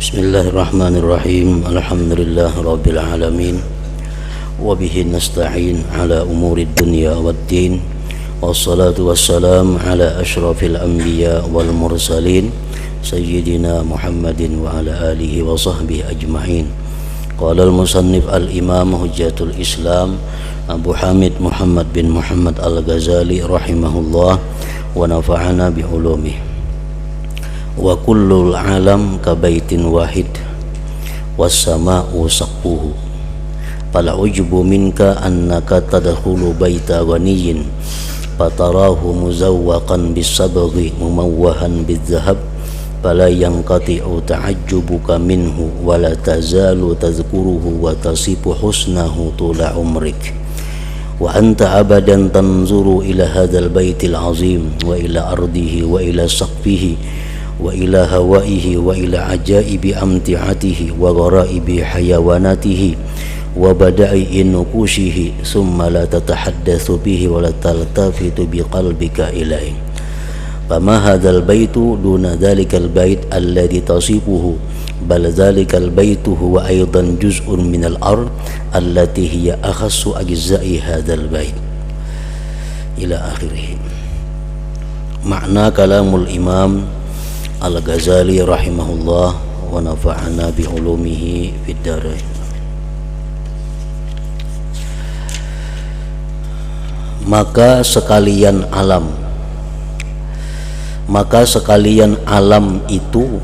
Bismillahirrahmanirrahim. Alhamdulillah rabbil alamin. Wa bihi nasta'in ala umuri dunya waddin. Wassalatu wassalam ala asyrafil anbiya wal mursalin sayyidina Muhammadin wa ala alihi wa sahbihi ajma'in. Qala al-musannif al-imam hujjatul Islam Abu Hamid Muhammad bin Muhammad al-Ghazali rahimahullah wa nafa'ana bi ulumihi. Wa kullul alam ka baitin wahid was sama'u saqfuhu fala ujubu minka annaka tadkhulu baita ghaniyin fatarahu muzawwaqan bis-sabghi mumawwahan biz-zahab fala yanqati'u ta'ajjubuka minhu wala tazalu tadhkuruhu wa tasifu husnahu tula umrik wa anta abadan tanzuru ila hadzal baitil azim wa ila ardihi wa ila saqfihi wa ila hawaihi wa ila ajaibi amti'atihi wa gharaibi hayawanatihi wa bada'i nukushihi summa la tatahaddatsu bihi wa la taltafitu biqalbika ilaihi fama hadzal baitu duna dzalikal bait alladhi tasifuhu bal dzalikal baitu huwa aidan juz'un minal ard allati hiya akhassu ajza'i hadzal bait ila akhirih. Makna kalamul imam Al-Ghazali rahimahullah wa nafa'ana bi ulumihi fid dharain. Maka sekalian alam itu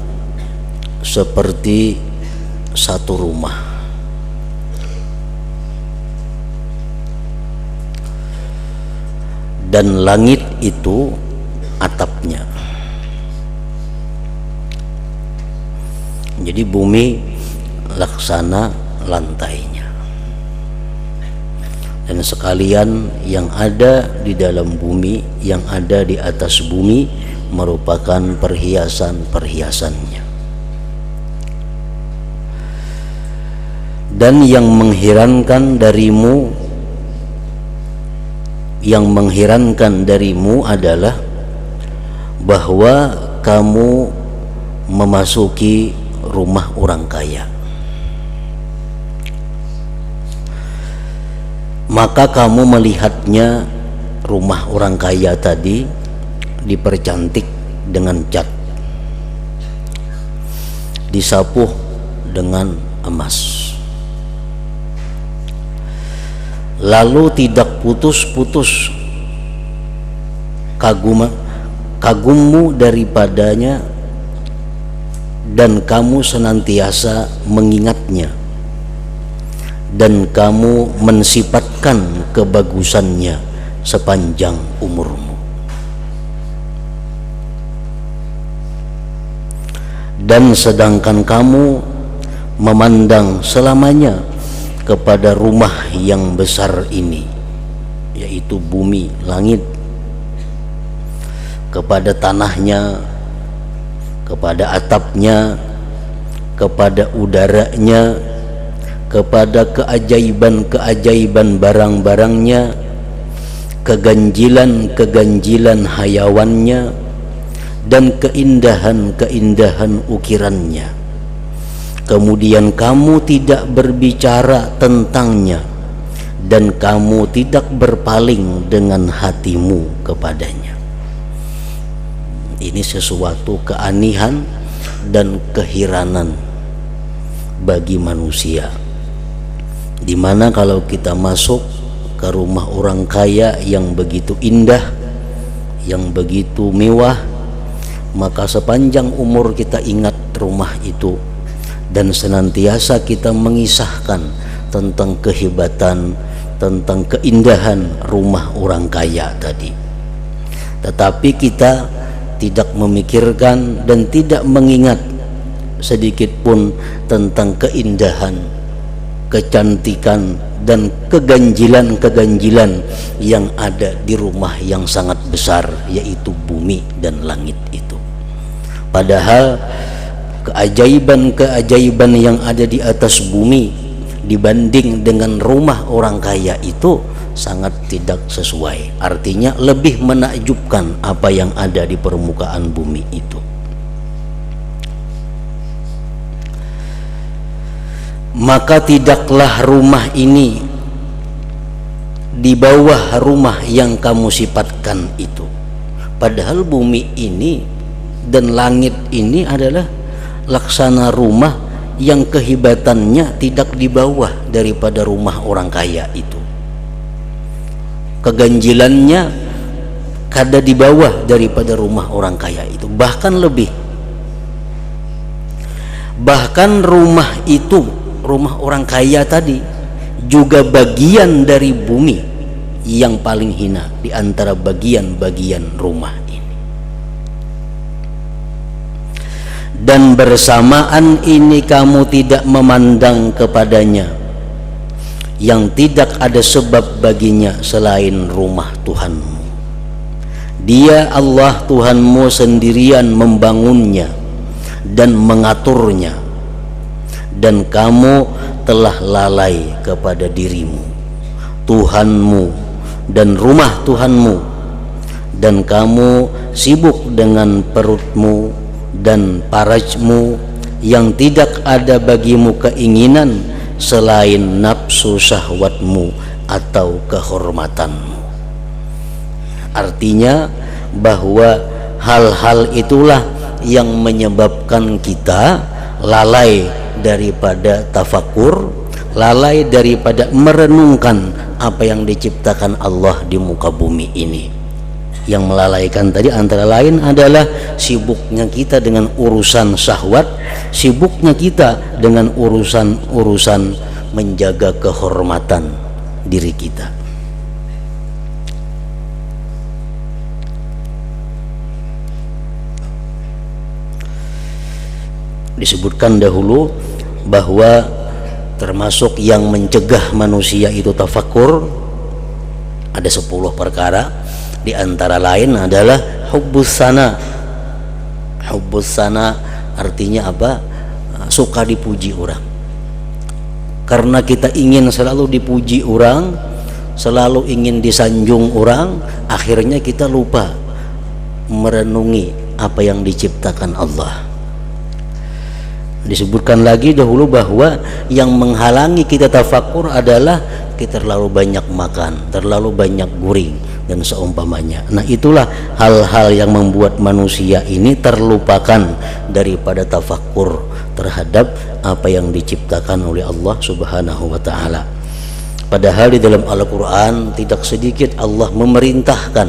seperti satu rumah. Dan langit itu atapnya. Jadi bumi laksana lantainya. Dan sekalian yang ada di dalam bumi, yang ada di atas bumi merupakan perhiasan-perhiasannya. Dan yang mengherankan darimu adalah bahwa kamu memasuki rumah orang kaya. Maka kamu melihatnya rumah orang kaya tadi dipercantik dengan cat, disapuh dengan emas, lalu tidak putus-putus kagummu daripadanya, dan kamu senantiasa mengingatnya, dan kamu mensifatkan kebagusannya sepanjang umurmu. Dan sedangkan kamu memandang selamanya kepada rumah yang besar ini, yaitu bumi, langit, kepada tanahnya, kepada atapnya, kepada udaranya, kepada keajaiban-keajaiban barang-barangnya, keganjilan-keganjilan hayawannya, dan keindahan-keindahan ukirannya. Kemudian kamu tidak berbicara tentangnya, dan kamu tidak berpaling dengan hatimu kepadanya. Ini sesuatu keanihan dan keheranan bagi manusia, dimana kalau kita masuk ke rumah orang kaya yang begitu indah, yang begitu mewah, maka sepanjang umur kita ingat rumah itu dan senantiasa kita mengisahkan tentang kehebatan, tentang keindahan rumah orang kaya tadi. Tetapi kita tidak memikirkan dan tidak mengingat sedikit pun tentang keindahan, kecantikan, dan keganjilan-keganjilan yang ada di rumah yang sangat besar, yaitu bumi dan langit itu. Padahal keajaiban-keajaiban yang ada di atas bumi dibanding dengan rumah orang kaya itu sangat tidak sesuai. Artinya lebih menakjubkan apa yang ada di permukaan bumi itu. maka tidaklah rumah ini di bawah rumah yang kamu sifatkan itu. Padahal bumi ini dan langit ini adalah laksana rumah yang kehebatannya tidak di bawah daripada rumah orang kaya itu. Keganjilannya kada di bawah daripada rumah orang kaya itu, bahkan lebih. Bahkan rumah itu, rumah orang kaya tadi juga bagian dari bumi yang paling hina di antara bagian-bagian rumah ini. Dan bersamaan ini kamu tidak memandang kepadanya yang tidak ada sebab baginya selain rumah Tuhanmu. Dia Allah Tuhanmu sendirian membangunnya dan mengaturnya, dan kamu telah lalai kepada dirimu, Tuhanmu, dan rumah Tuhanmu, dan kamu sibuk dengan perutmu dan parajmu yang tidak ada bagimu keinginan selain nafsu syahwatmu atau kehormatanmu. Artinya bahwa hal-hal itulah yang menyebabkan kita lalai daripada tafakur, lalai daripada merenungkan apa yang diciptakan Allah di muka bumi ini. Yang melalaikan tadi antara lain adalah sibuknya kita dengan urusan syahwat, sibuknya kita dengan urusan menjaga kehormatan diri kita. Disebutkan dahulu bahwa termasuk yang mencegah manusia itu tafakur ada 10 perkara. Di antara lain adalah hubbus sana. Hubbus sana artinya apa? Suka dipuji orang. Karena kita ingin selalu dipuji orang, selalu ingin disanjung orang, akhirnya kita lupa merenungi apa yang diciptakan Allah. Disebutkan lagi dahulu bahwa yang menghalangi kita tafakur adalah kita terlalu banyak makan, terlalu banyak guring dan seumpamanya. Nah, itulah hal-hal yang membuat manusia ini terlupakan daripada tafakur terhadap apa yang diciptakan oleh Allah Subhanahu wa taala. Padahal di dalam Al-Qur'an tidak sedikit Allah memerintahkan,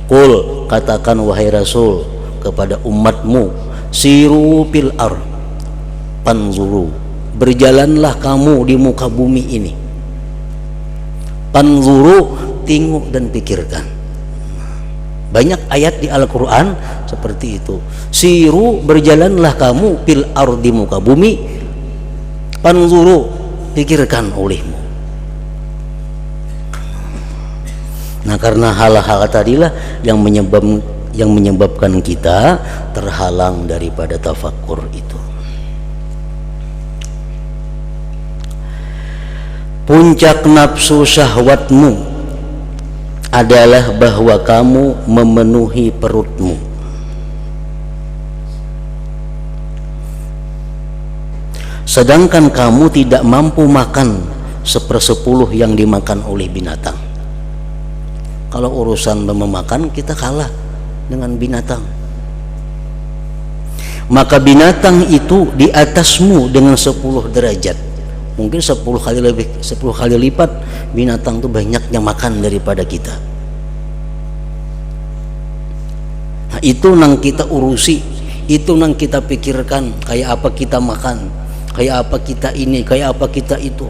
"Qul," katakan wahai Rasul kepada umatmu, "Siru fil ardh, panzuru," berjalanlah kamu di muka bumi ini. Panzuru, tengok dan pikirkan. Banyak ayat di Al-Quran seperti itu. Siru, berjalanlah kamu fil ardh, di muka bumi. Panzuru, pikirkan olehmu. Nah, karena hal-hal tadilah yang menyebabkan kita terhalang daripada tafakur itu. Puncak nafsu syahwatmu adalah bahwa kamu memenuhi perutmu. Sedangkan kamu tidak mampu makan 1/10 yang dimakan oleh binatang. Kalau urusan memakan kita kalah dengan binatang. Maka binatang itu di atasmu dengan 10 derajat. Mungkin 10 kali lebih, 10 kali lipat binatang itu banyaknya makan daripada kita. Nah, itu nang kita urusi, itu nang kita pikirkan, kayak apa kita makan, kayak apa kita ini, kayak apa kita itu.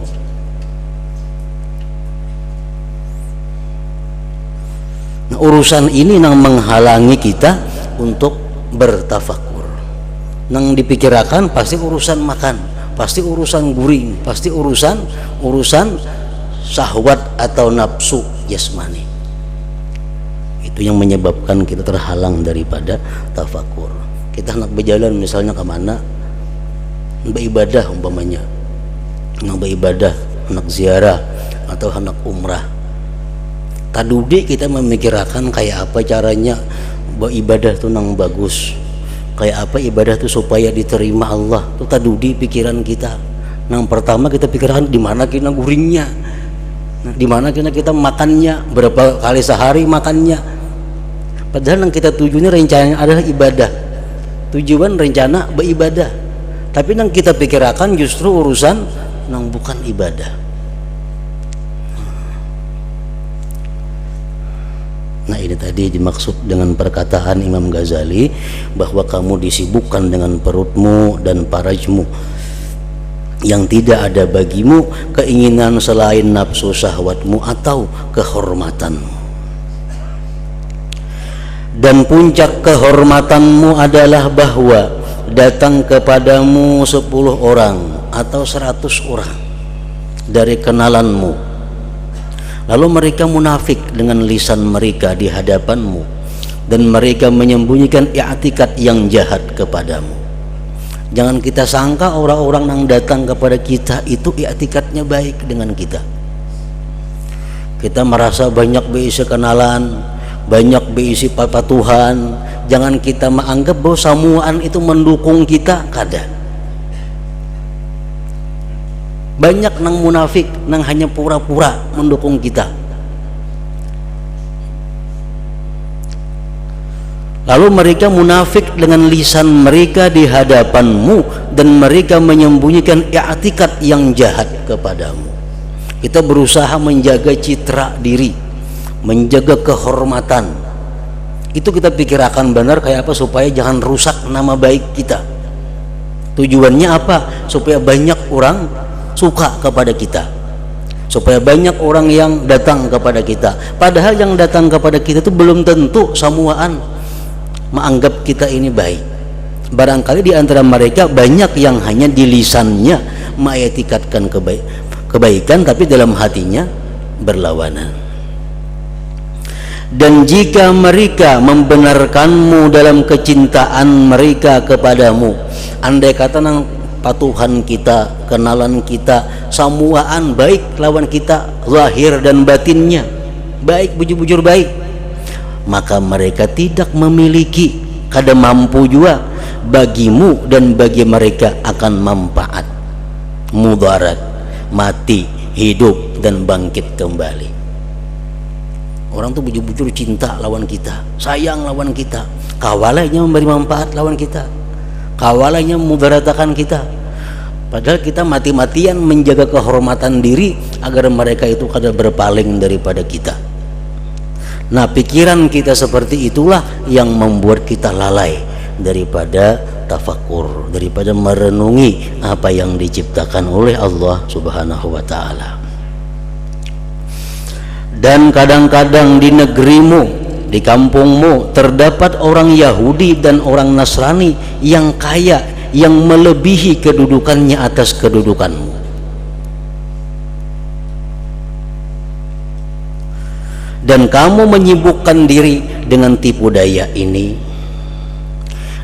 Nah, urusan ini nang menghalangi kita untuk bertafakur. Nang dipikirkan pasti urusan makan, pasti urusan guring, pasti urusan syahwat atau nafsu jasmani. Itu yang menyebabkan kita terhalang daripada tafakur. Kita hendak berjalan misalnya ke mana, beribadah umpamanya, hendak beribadah, hendak ziarah atau hendak umrah. Tadudi kita memikirkan kayak apa caranya beribadah itu nang bagus, kayak apa ibadah itu supaya diterima Allah. Itu tadudi pikiran kita. Yang pertama kita pikirkan di mana kita guringnya, di mana kita makannya, berapa kali sehari makannya. Padahal yang kita tujuannya rencananya adalah ibadah. Tujuan rencana beribadah. Tapi yang kita pikirkan justru urusan yang bukan ibadah. Nah, ini tadi dimaksud dengan perkataan Imam Ghazali bahwa kamu disibukkan dengan perutmu dan farajmu, yang tidak ada bagimu keinginan selain nafsu syahwatmu atau kehormatanmu. Dan puncak kehormatanmu adalah bahwa datang kepadamu 10 orang atau 100 orang dari kenalanmu, lalu mereka munafik dengan lisan mereka di hadapanmu, dan mereka menyembunyikan i'tikad yang jahat kepadamu. Jangan kita sangka orang-orang yang datang kepada kita itu i'tikadnya baik dengan kita. Kita merasa banyak berisi kenalan, banyak berisi papatuhan. Jangan kita menganggap bahwa samuan itu mendukung kita, kada. Banyak nang munafik, nang hanya pura-pura mendukung kita. Lalu mereka munafik dengan lisan mereka di hadapanmu, dan mereka menyembunyikan i'tikad yang jahat kepadamu. Kita berusaha menjaga citra diri, menjaga kehormatan. Itu kita pikirkan benar kayak apa supaya jangan rusak nama baik kita. Tujuannya apa? Supaya banyak orang suka kepada kita, supaya banyak orang yang datang kepada kita. Padahal yang datang kepada kita itu belum tentu samuaan menganggap kita ini baik. Barangkali di antara mereka banyak yang hanya di lisannya mengetikatkan kebaikan, tapi dalam hatinya berlawanan. Dan jika mereka membenarkanmu dalam kecintaan mereka kepadamu, andai kata nang patuhan kita, kenalan kita, samuaan baik lawan kita, zahir dan batinnya baik, bujur-bujur baik, maka mereka tidak memiliki, kada mampu juga bagimu dan bagi mereka akan manfaat, mudarat, mati, hidup dan bangkit kembali. Orang tuh bujur-bujur cinta lawan kita, sayang lawan kita, kawalanya memberi manfaat lawan kita, kawalanya mudaratakan kita. Padahal kita mati-matian menjaga kehormatan diri agar mereka itu kada berpaling daripada kita. Nah, pikiran kita seperti itulah yang membuat kita lalai daripada tafakur, daripada merenungi apa yang diciptakan oleh Allah Subhanahu wa ta'ala. Dan kadang-kadang di negerimu, di kampungmu terdapat orang Yahudi dan orang Nasrani yang kaya, yang melebihi kedudukannya atas kedudukanmu. Dan kamu menyibukkan diri dengan tipu daya ini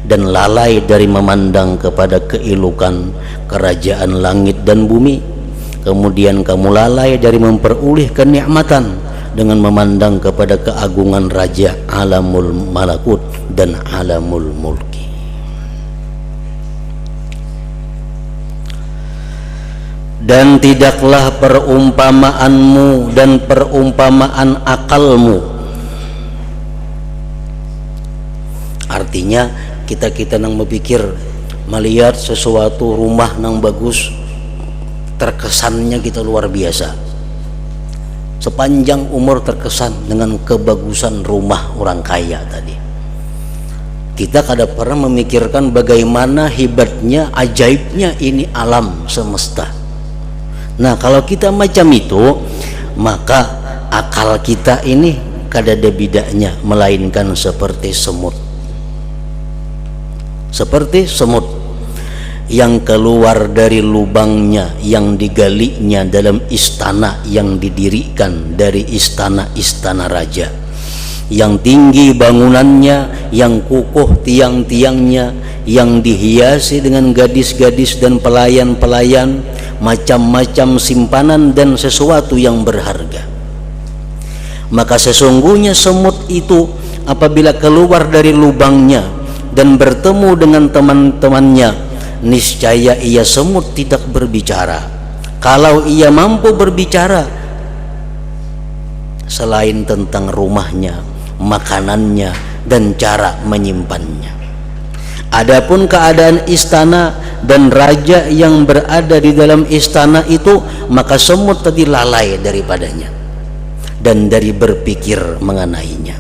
dan lalai dari memandang kepada keilukan kerajaan langit dan bumi. Kemudian kamu lalai dari memperoleh kenikmatan dengan memandang kepada keagungan Raja alamul malakut dan alamul mulki. Dan tidaklah perumpamaanmu dan perumpamaan akalmu, artinya kita nang berpikir melihat sesuatu rumah nang bagus, terkesannya kita luar biasa, sepanjang umur terkesan dengan kebagusan rumah orang kaya tadi. Kita kada pernah memikirkan bagaimana hebatnya, ajaibnya ini alam semesta. Nah, kalau kita macam itu, maka akal kita ini kada ada bedanya melainkan seperti semut. Seperti semut yang keluar dari lubangnya yang digalinya dalam istana yang didirikan dari istana-istana raja, yang tinggi bangunannya, yang kukuh tiang-tiangnya, yang dihiasi dengan gadis-gadis dan pelayan-pelayan, macam-macam simpanan dan sesuatu yang berharga. Maka sesungguhnya semut itu apabila keluar dari lubangnya dan bertemu dengan teman-temannya niscaya ia semut tidak berbicara. Kalau ia mampu berbicara selain tentang rumahnya, makanannya, dan cara menyimpannya. Adapun keadaan istana dan raja yang berada di dalam istana itu, maka semut tadi lalai daripadanya dan dari berpikir mengenainya.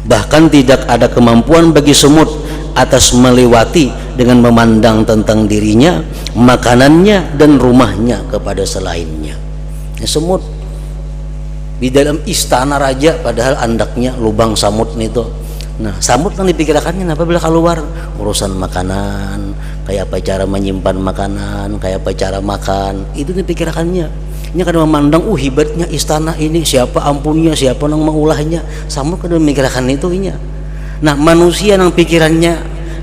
Bahkan tidak ada kemampuan bagi semut atas melewati dengan memandang tentang dirinya, makanannya, dan rumahnya kepada selainnya. Semut di dalam istana raja, padahal andaknya lubang samut itu. Nah, samut kan dipikirkannya apabila keluar urusan makanan, kayak apa cara menyimpan makanan, kayak apa cara makan, itu dipikirkannya. Ini kadang memandang, hebatnya istana ini, siapa ampunnya, siapa yang mengulahnya. Samut kadang memikirkan itu inya. Nah, manusia yang pikirannya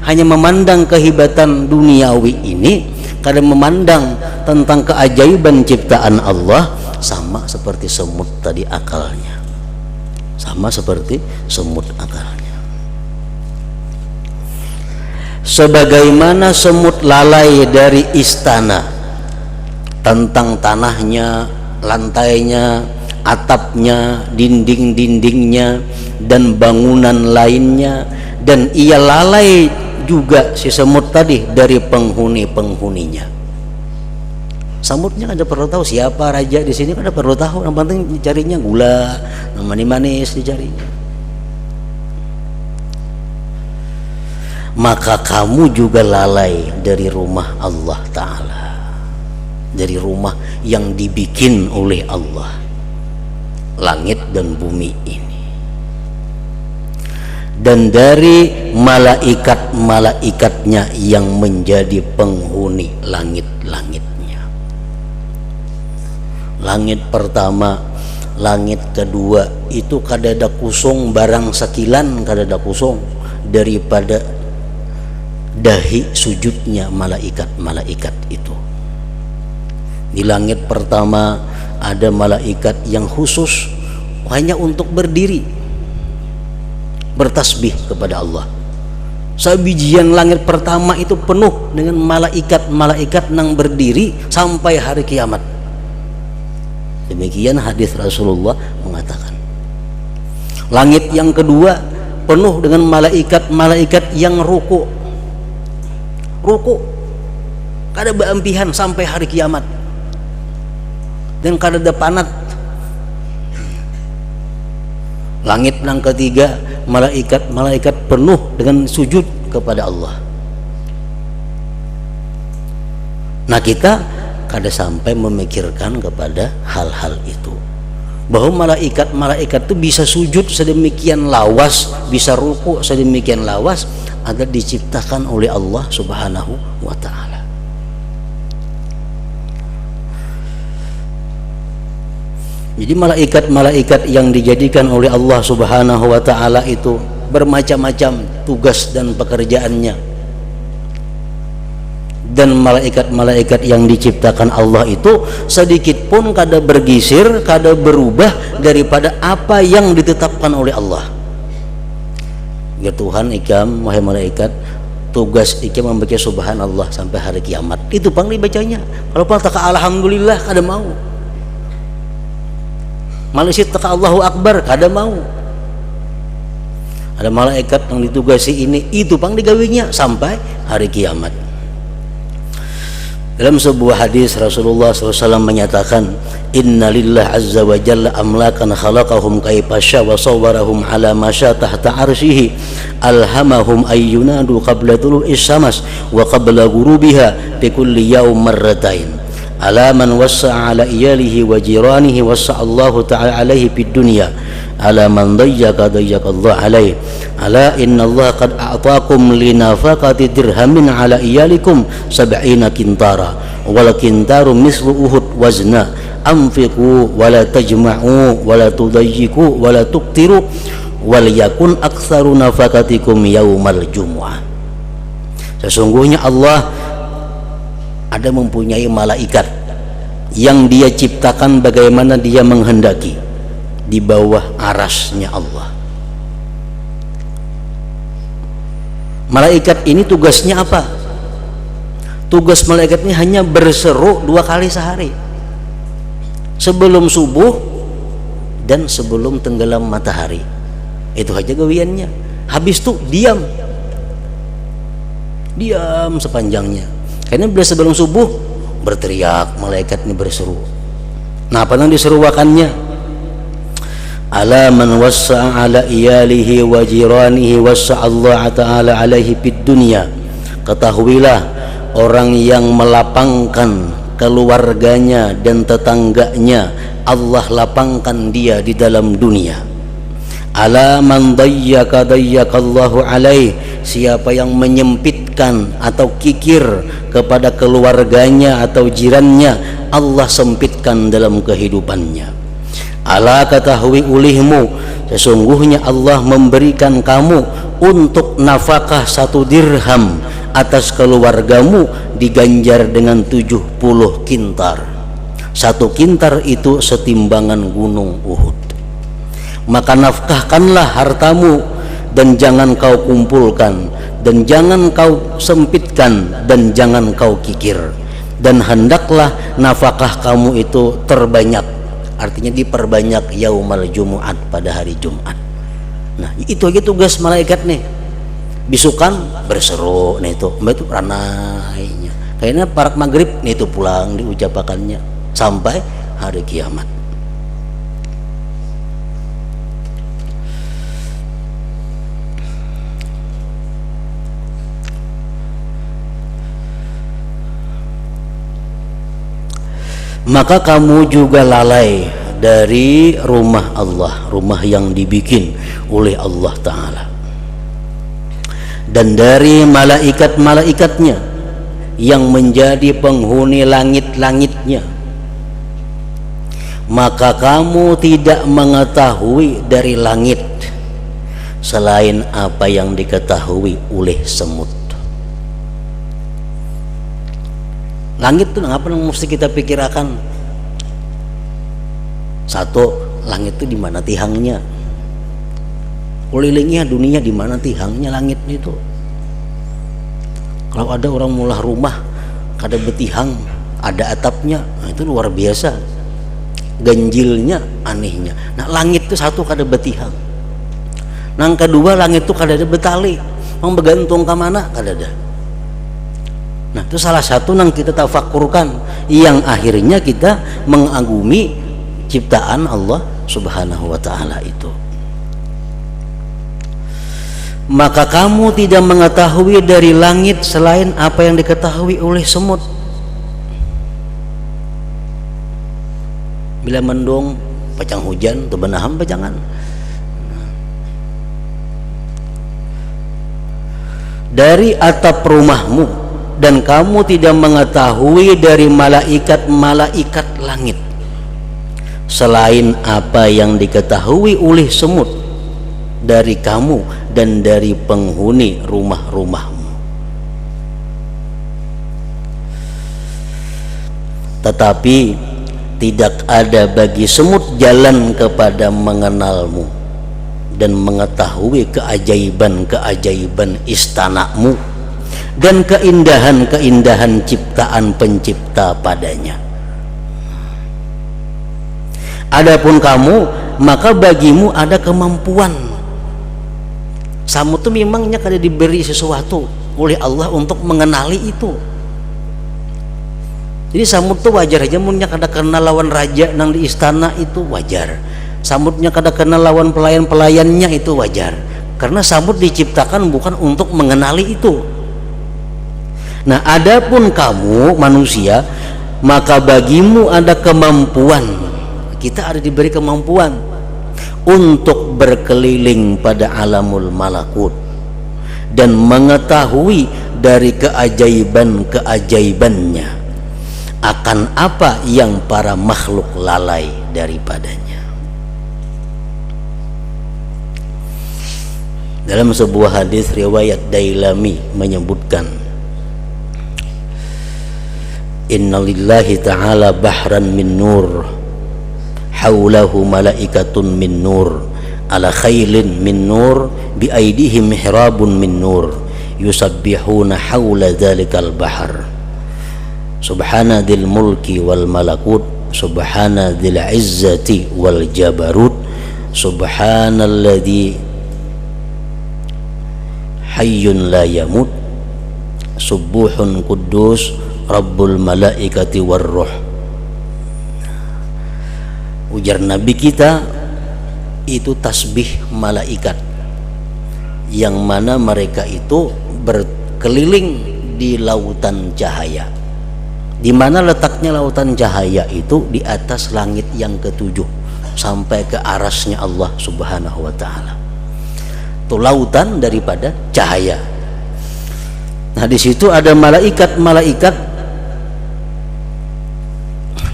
hanya memandang kehebatan duniawi ini, kadang memandang tentang keajaiban ciptaan Allah, sama seperti semut tadi akalnya. Sama seperti semut akalnya. Sebagaimana semut lalai dari istana tentang tanahnya, lantainya, atapnya, dinding-dindingnya, dan bangunan lainnya, dan ia lalai juga si semut tadi dari penghuni-penghuninya. Semutnya kan perlu tahu siapa raja di sini, kan perlu tahu. Yang penting carinya gula, manis dicarinya. Maka kamu juga lalai dari rumah Allah Ta'ala, dari rumah yang dibikin oleh Allah, langit dan bumi ini, dan dari malaikat-malaikatnya yang menjadi penghuni langit-langitnya. Langit pertama, langit kedua itu kadada kusung barang sekilan, kadada kusung daripada dahi sujudnya malaikat-malaikat itu. Di langit pertama ada malaikat yang khusus hanya untuk berdiri bertasbih kepada Allah. Sabijian langit pertama itu penuh dengan malaikat-malaikat yang berdiri sampai hari kiamat. Demikian hadis Rasulullah mengatakan. Langit yang kedua penuh dengan malaikat-malaikat yang ruku kada beampihan sampai hari kiamat, dan kada ada panat. Langit yang ketiga malaikat-malaikat penuh dengan sujud kepada Allah. Nah, kita kada sampai memikirkan kepada hal-hal itu, bahwa malaikat-malaikat itu bisa sujud sedemikian lawas, bisa ruku sedemikian lawas, agar diciptakan oleh Allah Subhanahu wa Ta'ala. Jadi malaikat-malaikat yang dijadikan oleh Allah Subhanahu wa Ta'ala itu bermacam-macam tugas dan pekerjaannya. Dan malaikat-malaikat yang diciptakan Allah itu sedikit pun kada bergisir, kada berubah daripada apa yang ditetapkan oleh Allah. Ya Tuhan, ikam wahai malaikat, tugas ikam membaca subhanallah sampai hari kiamat. Itu pang dibacanya. Kalau pang taka alhamdulillah kada mau. Malaysia taka Allahu Akbar kada mau. Ada malaikat yang ditugasi ini, itu pang digawinya sampai hari kiamat. Dalam sebuah hadis Rasulullah SAW menyatakan, Inna lillah azza wa jalla amlakan khalaqahum kaipasya wa sawwarahum ala masya tahta arsyihi alhamahum ayyunadu qabla tulu'is syamas wa qabla gurubiha bi kulli yawm marratain ala man wassa'a ala iyalihi wa jiranihi wassa'a Allahu ta'ala alaihi fid dunya ala man dayyaka Allah alaihi ala inna Allah qad a'taakum linafaqati dirhamin ala iyalikum 70 kintara wal kintaru mislu uhud wazna anfiqu wala tajma'u wala tudayyiku wala tuqtiru wal yakun aktsaru nafaqatikum yaumal jumu'ah. Sesungguhnya Allah ada mempunyai malaikat yang dia ciptakan bagaimana dia menghendaki di bawah arasnya Allah. Malaikat ini tugasnya apa? Tugas malaikat ini hanya berseru 2 kali sehari, sebelum subuh dan sebelum tenggelam matahari. Itu aja gawiannya. Habis itu diam sepanjangnya. Karena bila sebelum subuh berteriak, malaikat ini berseru. Nah, apa yang diseruakannya? Ala man wassa'a ala iyalihi wa jiranihi wassa'a Allah ta'ala alaihi fid dunya. Ketahuilah, orang yang melapangkan keluarganya dan tetangganya, Allah lapangkan dia di dalam dunia. Ala man dayyakallahu alaih. Siapa yang menyempitkan atau kikir kepada keluarganya atau jirannya, Allah sempitkan dalam kehidupannya. Ala ketahui ulihmu, sesungguhnya Allah memberikan kamu untuk nafkah 1 dirham atas keluargamu diganjar dengan 70 kintar. 1 kintar itu setimbangan gunung Uhud. Maka nafkahkanlah hartamu, dan jangan kau kumpulkan, dan jangan kau sempitkan, dan jangan kau kikir, dan hendaklah nafkah kamu itu terbanyak, artinya diperbanyak yaumal jumu'at, pada hari Jumat. Nah, itu aja tugas malaikat nih. Bisukan berseru nih itu ranainya. Kayaknya parak maghrib nih itu pulang diucapakannya sampai hari kiamat. Maka kamu juga lalai dari rumah Allah, rumah yang dibikin oleh Allah Ta'ala, dan dari malaikat-malaikatnya yang menjadi penghuni langit-langitnya. Maka kamu tidak mengetahui dari langit selain apa yang diketahui oleh semut. Langit itu apa yang mesti kita pikirkan? Satu, langit itu di mana tihangnya? Kelilingnya dunia di mana tihangnya langit itu? Kalau ada orang mulah rumah kada betihang, ada atapnya, nah itu luar biasa. Ganjilnya, anehnya. Nah, langit itu satu kada betihang. Nah, yang kedua, langit itu kada ada betali. Mang begantung ke mana? Kada ada. Nah, itu salah satu yang kita tafakurkan, yang akhirnya kita mengagumi ciptaan Allah Subhanahu wa Ta'ala itu. Maka kamu tidak mengetahui dari langit selain apa yang diketahui oleh semut. Bila mendung pacang hujan tu benaham pacangan. Dari atap rumahmu, dan kamu tidak mengetahui dari malaikat-malaikat langit selain apa yang diketahui oleh semut dari kamu dan dari penghuni rumah-rumahmu. Tetapi tidak ada bagi semut jalan kepada mengenalmu dan mengetahui keajaiban-keajaiban istanamu dan keindahan-keindahan ciptaan pencipta padanya. Adapun kamu, maka bagimu ada kemampuan. Samut itu memangnya kada diberi sesuatu oleh Allah untuk mengenali itu. Jadi samut itu wajar aja, munnya kada kenal lawan raja nang di istana itu wajar. Samutnya kada kenal lawan pelayan-pelayannya itu wajar. Karena samut diciptakan bukan untuk mengenali itu. Nah, adapun kamu manusia, maka bagimu ada kemampuan. Kita ada diberi kemampuan untuk berkeliling pada alamul malakut dan mengetahui dari keajaiban-keajaibannya, akan apa yang para makhluk lalai daripadanya. Dalam sebuah hadis riwayat Dailami menyebutkan, Inna lillahi ta'ala bahran min nur, hawlahu malaikatun min nur, ala khailin min nur, bi aidihim mihrabun min nur, yusabbihuna hawla dhalikal bahar, subhana dzil mulki wal malakut, subhana dzil izzati wal jabarut, subhanalladzi hayyun la yamut, subuhun quddus rabbul malaikati war ruh. Ujar Nabi kita itu tasbih malaikat, yang mana mereka itu berkeliling di lautan cahaya. Di mana letaknya lautan cahaya itu? Di atas langit yang ketujuh sampai ke arasnya Allah Subhanahu wa ta'ala. Itu lautan daripada cahaya. Nah, di situ ada malaikat-malaikat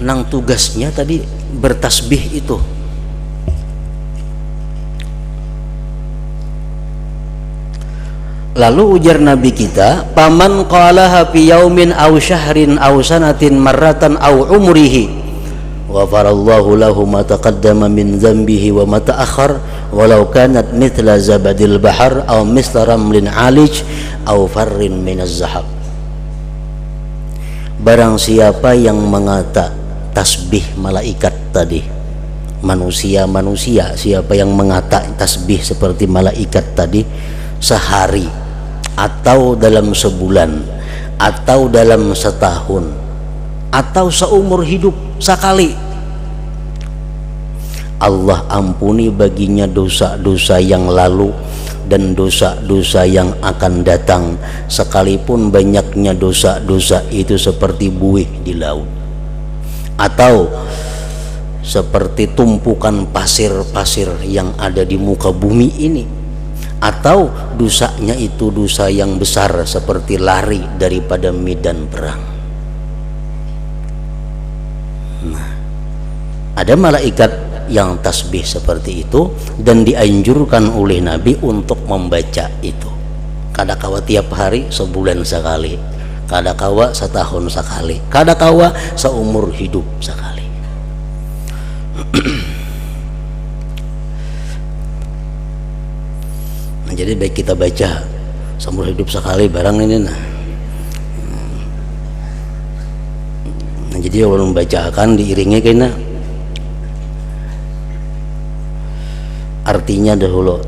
nang tugasnya tadi bertasbih itu. Lalu ujar Nabi kita, paman qalaha fi yaumin aw syahrin aw sanatin marratan aw umrihi ghafarallahu lahu ma taqaddama min dhanbihi wa ma ta'akhkhar walau kanat mithla zabadil bahar aw misla ramlin alij aw farrin minaz zahab. Barang siapa yang mengata tasbih malaikat tadi, manusia siapa yang mengata tasbih seperti malaikat tadi sehari atau dalam sebulan atau dalam setahun atau seumur hidup sekali, Allah ampuni baginya dosa-dosa yang lalu dan dosa-dosa yang akan datang, sekalipun banyaknya dosa-dosa itu seperti buih di laut atau seperti tumpukan pasir-pasir yang ada di muka bumi ini, atau dosanya itu dosa yang besar seperti lari daripada medan perang. Nah, ada malaikat yang tasbih seperti itu dan dianjurkan oleh Nabi untuk membaca itu. Kadakawa tiap hari, sebulan sekali, kadakawa setahun sekali, kadakawa seumur hidup sekali. Nah, jadi baik kita baca seumur hidup sekali barang ini. Nah, jadi kalau membacakan diiringi kena artinya dahulu.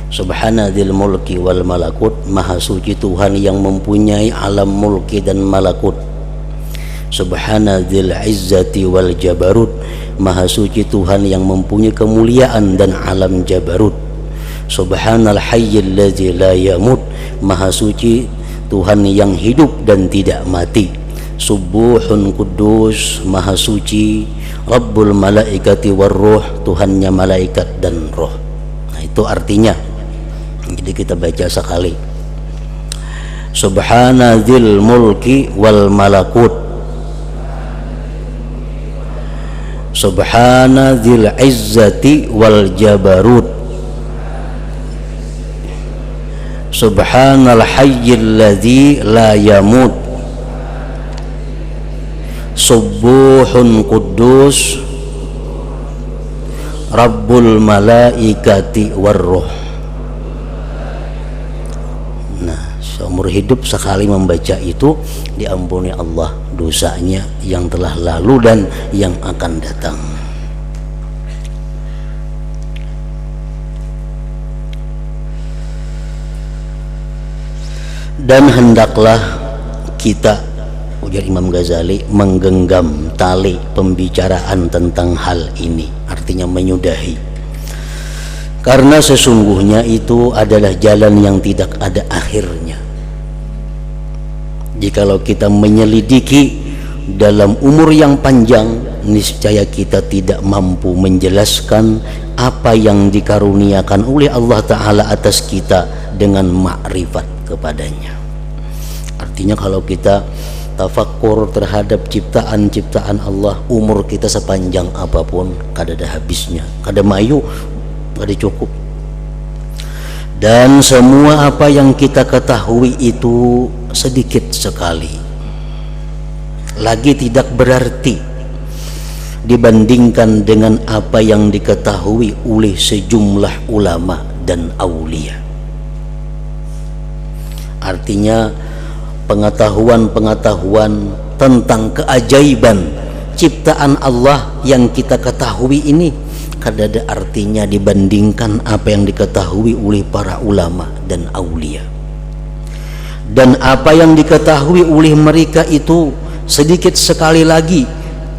Subhana dzil mulki wal malakut, maha suci Tuhan yang mempunyai alam mulki dan malakut. Subhana dzil izzati wal jabarut, maha suci Tuhan yang mempunyai kemuliaan dan alam jabarut. Subhanal hayyil ladzi la yamut, maha suci Tuhan yang hidup dan tidak mati. Subuhun kudus, maha suci Rabbul malaikati war ruh, Tuhannya malaikat dan roh. Nah, itu artinya. Jadi kita baca sekali. Subhana dzil mulki wal malakut, Subhana dzil izzati wal jabarut, Subhanal hayyil ladzi la yamut, Subuhun kudus Rabbul malaikati warruh. Nah, seumur hidup sekali membaca itu diampuni Allah dosanya yang telah lalu dan yang akan datang. Dan hendaklah kita, ujar Imam Ghazali, menggenggam tali pembicaraan tentang hal ini, artinya menyudahi, karena sesungguhnya itu adalah jalan yang tidak ada akhirnya. Jikalau kita menyelidiki dalam umur yang panjang, niscaya kita tidak mampu menjelaskan apa yang dikaruniakan oleh Allah Ta'ala atas kita dengan makrifat kepadanya. Artinya kalau kita tafakkur terhadap ciptaan-ciptaan Allah, umur kita sepanjang apapun kada ada habisnya, kada mayu, kada cukup. Dan semua apa yang kita ketahui itu sedikit sekali, lagi tidak berarti dibandingkan dengan apa yang diketahui oleh sejumlah ulama dan aulia. Artinya pengetahuan-pengetahuan tentang keajaiban ciptaan Allah yang kita ketahui ini kada ada artinya dibandingkan apa yang diketahui oleh para ulama dan aulia. Dan apa yang diketahui oleh mereka itu sedikit sekali lagi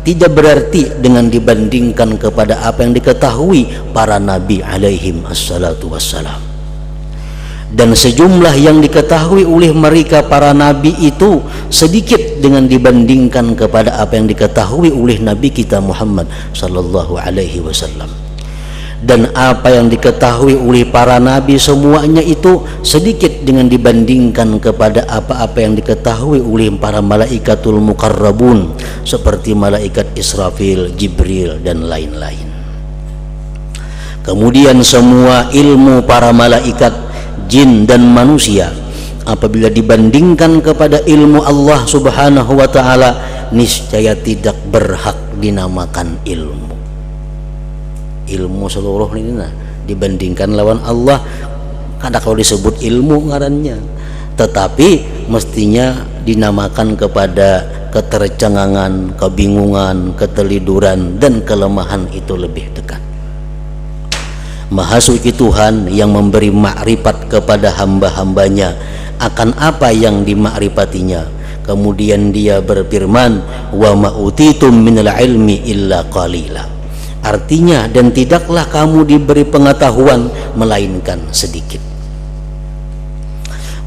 tidak berarti dengan dibandingkan kepada apa yang diketahui para nabi alaihim assalatu wassalam. Dan sejumlah yang diketahui oleh mereka para nabi itu sedikit dengan dibandingkan kepada apa yang diketahui oleh nabi kita Muhammad sallallahu alaihi wasallam. Dan apa yang diketahui oleh para nabi semuanya itu sedikit dengan dibandingkan kepada apa-apa yang diketahui oleh para malaikatul muqarrabun seperti malaikat Israfil, Jibril dan lain-lain. Kemudian semua ilmu para malaikat, jin dan manusia apabila dibandingkan kepada ilmu Allah subhanahu wa ta'ala niscaya tidak berhak dinamakan ilmu seluruh ini dibandingkan lawan Allah kada kalau disebut ilmu ngarannya, tetapi mestinya dinamakan kepada ketercengangan, kebingungan, keteliduran dan kelemahan itu lebih dekat. Maha suci Tuhan yang memberi makrifat kepada hamba-hambanya akan apa yang dimakrifatinya. Kemudian dia berfirman, wa ma'utitum minal ilmi illa qalila. Artinya, dan tidaklah kamu diberi pengetahuan melainkan sedikit.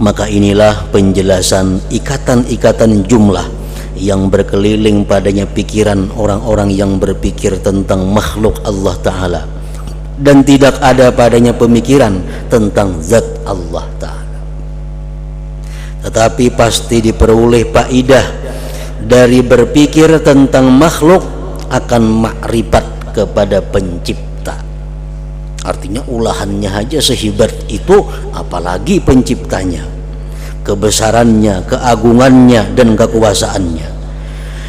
Maka inilah penjelasan ikatan-ikatan jumlah yang berkeliling padanya pikiran orang-orang yang berpikir tentang makhluk Allah Ta'ala dan tidak ada padanya pemikiran tentang zat Allah Ta'ala. Tetapi pasti diperoleh faidah dari berpikir tentang makhluk akan makrifat kepada pencipta. Artinya ulahannya aja sehebat itu, apalagi penciptanya, kebesarannya, keagungannya dan kekuasaannya.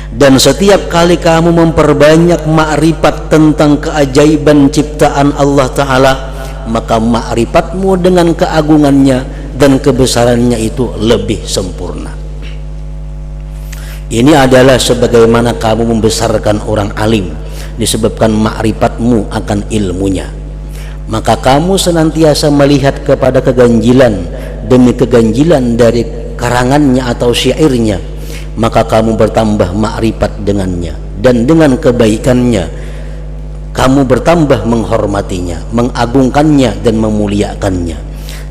Dan setiap kali kamu memperbanyak makrifat tentang keajaiban ciptaan Allah Ta'ala, maka makrifatmu dengan keagungannya dan kebesarannya itu lebih sempurna. Ini adalah sebagaimana kamu membesarkan orang alim disebabkan makrifatmu akan ilmunya. Maka kamu senantiasa melihat kepada keganjilan demi keganjilan dari karangannya atau syairnya, maka kamu bertambah makrifat dengannya, dan dengan kebaikannya kamu bertambah menghormatinya, mengagungkannya dan memuliakannya,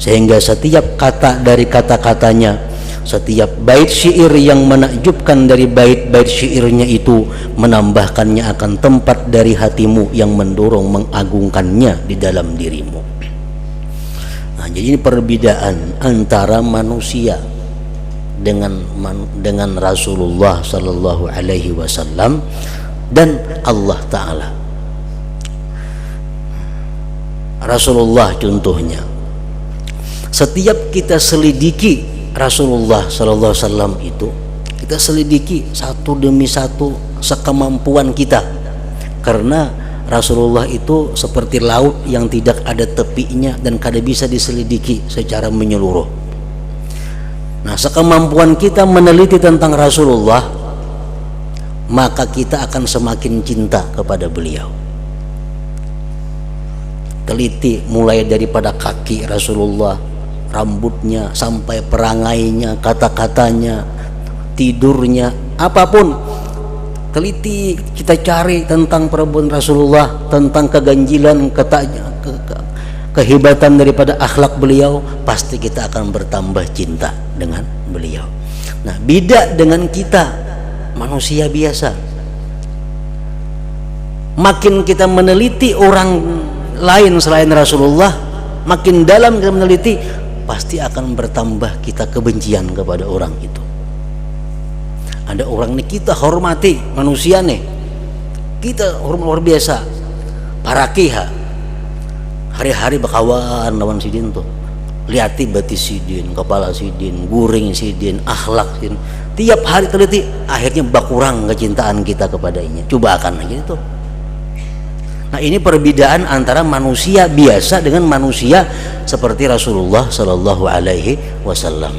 sehingga setiap kata dari kata-katanya, setiap bait syair yang menakjubkan dari bait-bait syairnya itu menambahkannya akan tempat dari hatimu yang mendorong mengagungkannya di dalam dirimu. Nah, jadi ini perbedaan antara manusia dengan Rasulullah sallallahu alaihi wasallam dan Allah Ta'ala. Rasulullah contohnya, setiap kita selidiki Rasulullah sallallahu alaihi wasallam itu, kita selidiki satu demi satu sekemampuan kita, karena Rasulullah itu seperti laut yang tidak ada tepinya dan kada bisa diselidiki secara menyeluruh. Nah, sekemampuan kita meneliti tentang Rasulullah, maka kita akan semakin cinta kepada beliau. Teliti mulai daripada kaki Rasulullah, rambutnya sampai perangainya, kata-katanya, tidurnya, apapun teliti kita cari tentang perbuatan Rasulullah, tentang keganjilan, kehebatan daripada akhlak beliau, pasti kita akan bertambah cinta dengan beliau. Nah, beda dengan kita manusia biasa. Makin kita meneliti orang lain selain Rasulullah, makin dalam kita meneliti, pasti akan bertambah kita kebencian kepada orang itu. Ada orang nih kita hormati, manusia nih kita hormat luar biasa, para kiha hari-hari bakawan lawan sidin tuh, liati batis sidin, kepala sidin, guring sidin, akhlak sidin, tiap hari teliti, akhirnya bakurang kecintaan kita kepadanya. Coba akan aja itu. Nah, ini perbedaan antara manusia biasa dengan manusia seperti Rasulullah sallallahu alaihi wasallam.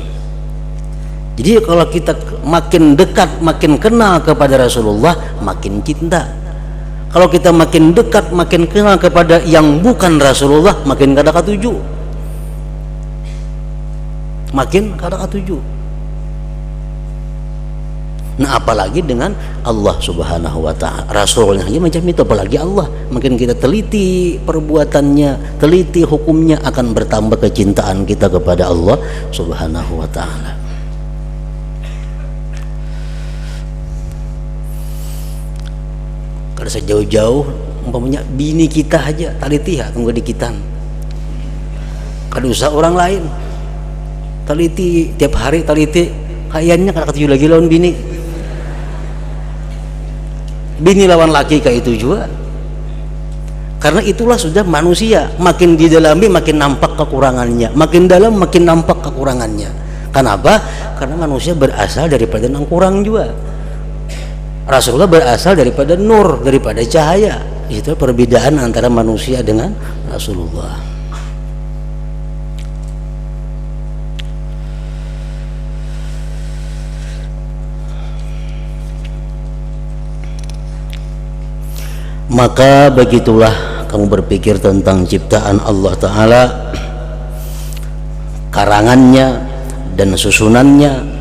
Jadi kalau kita makin dekat, makin kenal kepada Rasulullah, makin cinta. Kalau kita makin dekat, makin kenal kepada yang bukan Rasulullah, makin kada katuju. Makin kada katuju. Nah, apalagi dengan Allah Subhanahu wa ta'ala, Rasulnya aja macam itu, apalagi Allah. Makin kita teliti perbuatannya, teliti hukumnya, akan bertambah kecintaan kita kepada Allah Subhanahu wa ta'ala. Kalau sejauh-jauh umpamanya bini kita aja teliti ya tunggu dikitan. Kada usah orang lain. Teliti tiap hari, teliti kayaknya kada ketuju lagi lawan bini. Bini lawan laki kayak itu juga. Karena itulah sudah manusia, makin didalami makin nampak kekurangannya, makin dalam makin nampak kekurangannya. Kenapa? Karena manusia berasal daripada yang kurang juga. Rasulullah berasal daripada nur, daripada cahaya. Itu perbedaan antara manusia dengan Rasulullah. Maka begitulah kamu berpikir tentang ciptaan Allah Ta'ala, karangannya dan susunannya,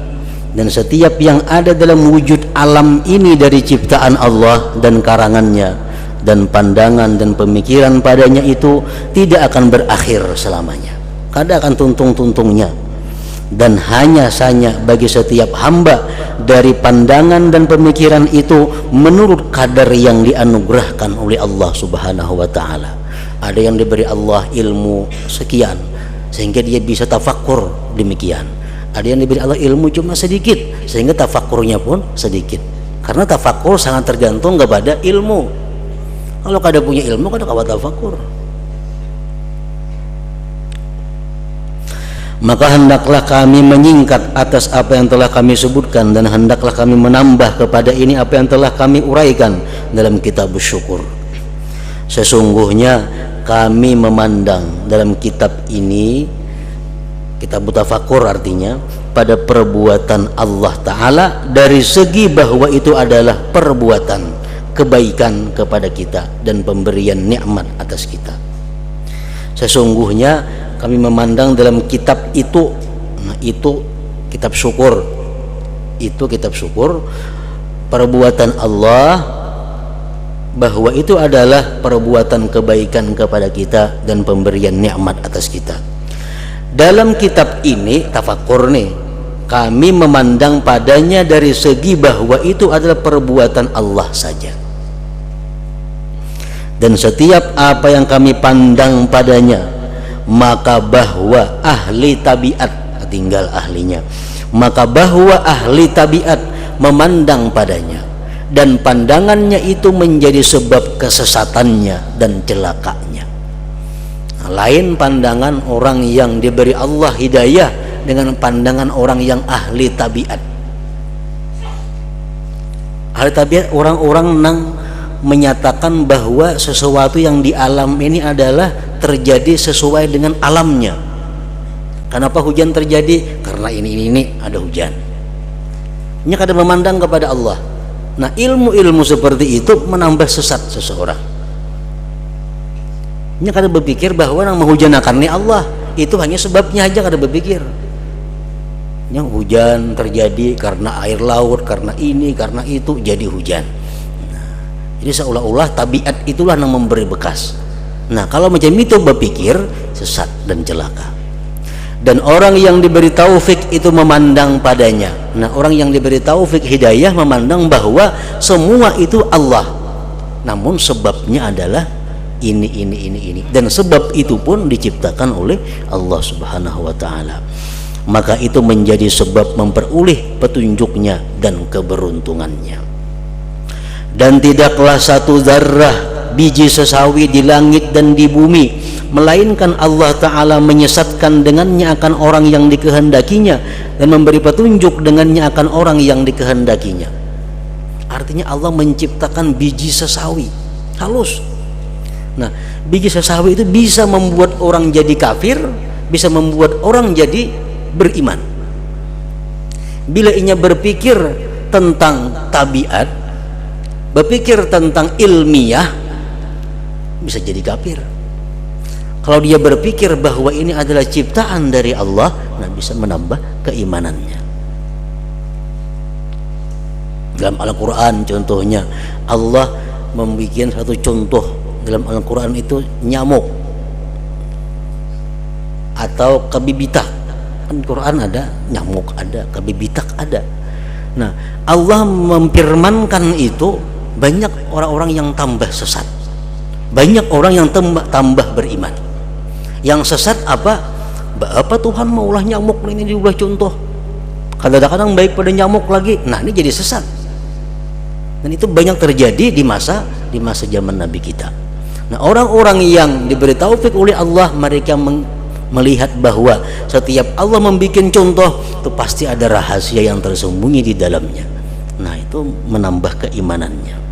dan setiap yang ada dalam wujud alam ini dari ciptaan Allah dan karangannya dan pandangan dan pemikiran padanya itu tidak akan berakhir selamanya, kada akan tuntung-tuntungnya. Dan hanya saja bagi setiap hamba dari pandangan dan pemikiran itu menurut kadar yang dianugerahkan oleh Allah Subhanahu wa ta'ala. Ada yang diberi Allah ilmu sekian sehingga dia bisa tafakkur demikian. Ada yang diberi Allah ilmu cuma sedikit sehingga tafakkurnya pun sedikit. Karena tafakkur sangat tergantung kepada ilmu. Kalau kada punya ilmu kada kawa tafakkur. Maka hendaklah kami menyingkat atas apa yang telah kami sebutkan, dan hendaklah kami menambah kepada ini apa yang telah kami uraikan dalam kitab syukur. Sesungguhnya kami memandang dalam kitab ini, kitab tafakur artinya, pada perbuatan Allah Ta'ala dari segi bahwa itu adalah perbuatan kebaikan kepada kita dan pemberian nikmat atas kita. Sesungguhnya kami memandang dalam kitab itu, nah itu kitab syukur, itu kitab syukur, perbuatan Allah bahwa itu adalah perbuatan kebaikan kepada kita dan pemberian nikmat atas kita. Dalam kitab ini tafakur nih, kami memandang padanya dari segi bahwa itu adalah perbuatan Allah saja, dan setiap apa yang kami pandang padanya, maka bahwa ahli tabiat, tinggal ahlinya, maka bahwa ahli tabiat memandang padanya dan pandangannya itu menjadi sebab kesesatannya dan celakanya. Nah, lain pandangan orang yang diberi Allah hidayah dengan pandangan orang yang ahli tabiat. Ahli tabiat orang-orang yang menyatakan bahwa sesuatu yang di alam ini adalah terjadi sesuai dengan alamnya. Kenapa hujan terjadi? Karena ini ada hujan. Ini kada memandang kepada Allah. Nah, ilmu-ilmu seperti itu menambah sesat seseorang. Ini kada berpikir bahwa yang menghujanakan ini Allah, itu hanya sebabnya aja kada berpikir. Yang hujan terjadi karena air laut, karena ini, karena itu jadi hujan. Jadi seolah-olah tabiat itulah yang memberi bekas. Nah, kalau macam itu berpikir sesat dan celaka. Dan orang yang diberi taufik itu memandang padanya. Nah, orang yang diberi taufik hidayah memandang bahwa semua itu Allah. Namun sebabnya adalah ini. Dan sebab itu pun diciptakan oleh Allah Subhanahu wa ta'ala. Maka itu menjadi sebab memperoleh petunjuknya dan keberuntungannya. Dan tidaklah satu zarrah biji sesawi di langit dan di bumi, melainkan Allah Ta'ala menyesatkan dengannya akan orang yang dikehendakinya dan memberi petunjuk dengannya akan orang yang dikehendakinya. Artinya Allah menciptakan biji sesawi halus. Nah, biji sesawi itu bisa membuat orang jadi kafir, bisa membuat orang jadi beriman. Bila ia berpikir tentang tabiat, berpikir tentang ilmiah, bisa jadi kafir. Kalau dia berpikir bahwa ini adalah ciptaan dari Allah, nah bisa menambah keimanannya. Dalam Al-Quran contohnya, Allah membuat satu contoh dalam Al-Quran itu nyamuk atau kebibitak. Kan Quran ada nyamuk, ada kebibitak, ada. Nah, Allah memfirmankan itu, banyak orang-orang yang tambah sesat, banyak orang yang tambah beriman. Yang sesat apa Tuhan maulah nyamuk, ini diulah contoh, kadang-kadang baik pada nyamuk lagi. Nah, ini jadi sesat. Dan itu banyak terjadi di masa zaman Nabi kita. Nah, orang-orang yang diberi taufik oleh Allah, mereka melihat bahwa setiap Allah membuat contoh itu pasti ada rahasia yang tersembunyi di dalamnya. Nah, itu menambah keimanannya.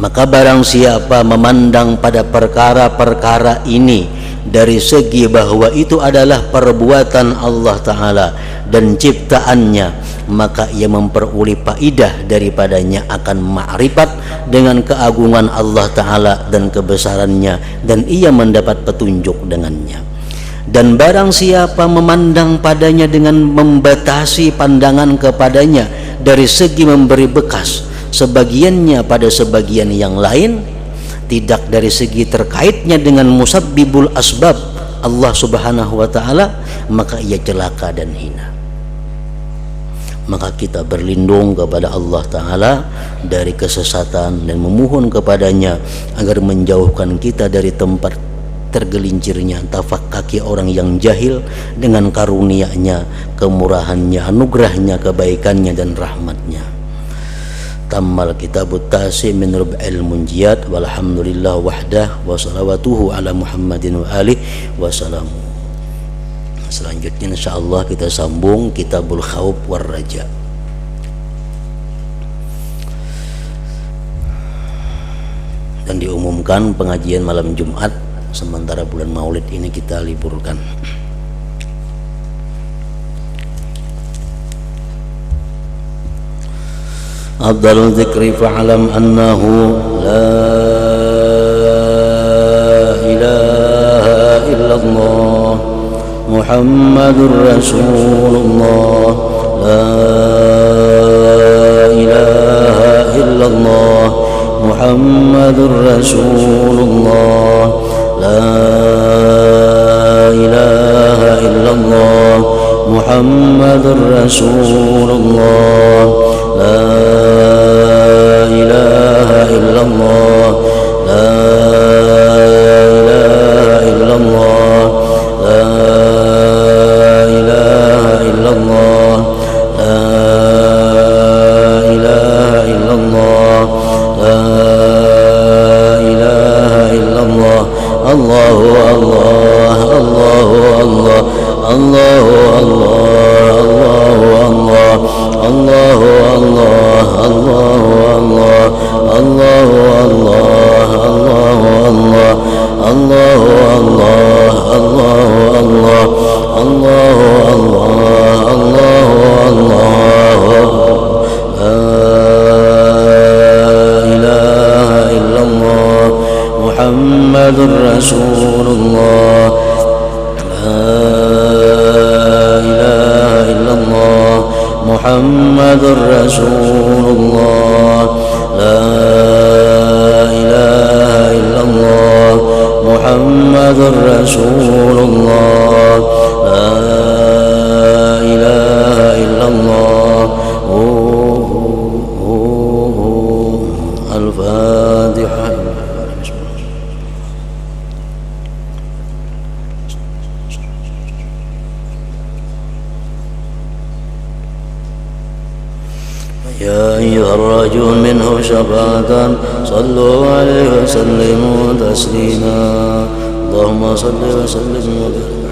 Maka barang siapa memandang pada perkara-perkara ini dari segi bahwa itu adalah perbuatan Allah Ta'ala dan ciptaannya, maka ia memperoleh faidah daripadanya akan ma'rifat dengan keagungan Allah Ta'ala dan kebesarannya, dan ia mendapat petunjuk dengannya. Dan barang siapa memandang padanya dengan membatasi pandangan kepadanya dari segi memberi bekas sebagiannya pada sebagian yang lain, tidak dari segi terkaitnya dengan musabbibul asbab Allah Subhanahu wa Ta'ala, maka ia celaka dan hina. Maka kita berlindung kepada Allah Ta'ala dari kesesatan dan memohon kepadanya agar menjauhkan kita dari tempat tergelincirnya tapak kaki orang yang jahil dengan karunia-Nya, kemurahannya, anugerahnya, kebaikannya dan rahmatnya. Tammal kitabut tasi min rub'il munjiyat walhamdulillah wahdah wa salawatuhu ala Muhammadin wa alihi wa salam. Selanjutnya insyaallah kita sambung kitabul khauf war raja. Dan diumumkan pengajian malam Jumat sementara bulan Maulid ini kita liburkan. Afdalul dzikri fa'lam annahu la ilaha illallah Muhammadur Rasulullah, la ilaha illallah Muhammadur Rasulullah, la ilaha illallah Muhammadur Rasulullah, la ilaha illallah, la ilaha illallah, la ilaha illallah, la ilaha illallah, la ilaha illallah. Allahu Allah, Allahu Allah, Allahu Allah, Allahu Allah, Allahu Allah, Allahu Allah, Allahu Allah, Allahu Allah, Allahu Allah, Allahu Allah, la ilaha illallah Muhammadur Rasulullah, la ilaha illallah Muhammadur Rasulullah, la ilaha illallah Muhammadur Rasulullah, la ilaha illallah. Al-Fatihah. يا أيها الرجل منه شفاعة صلوا عليه وسلموا تسليما اللهم صل وسلم وبارك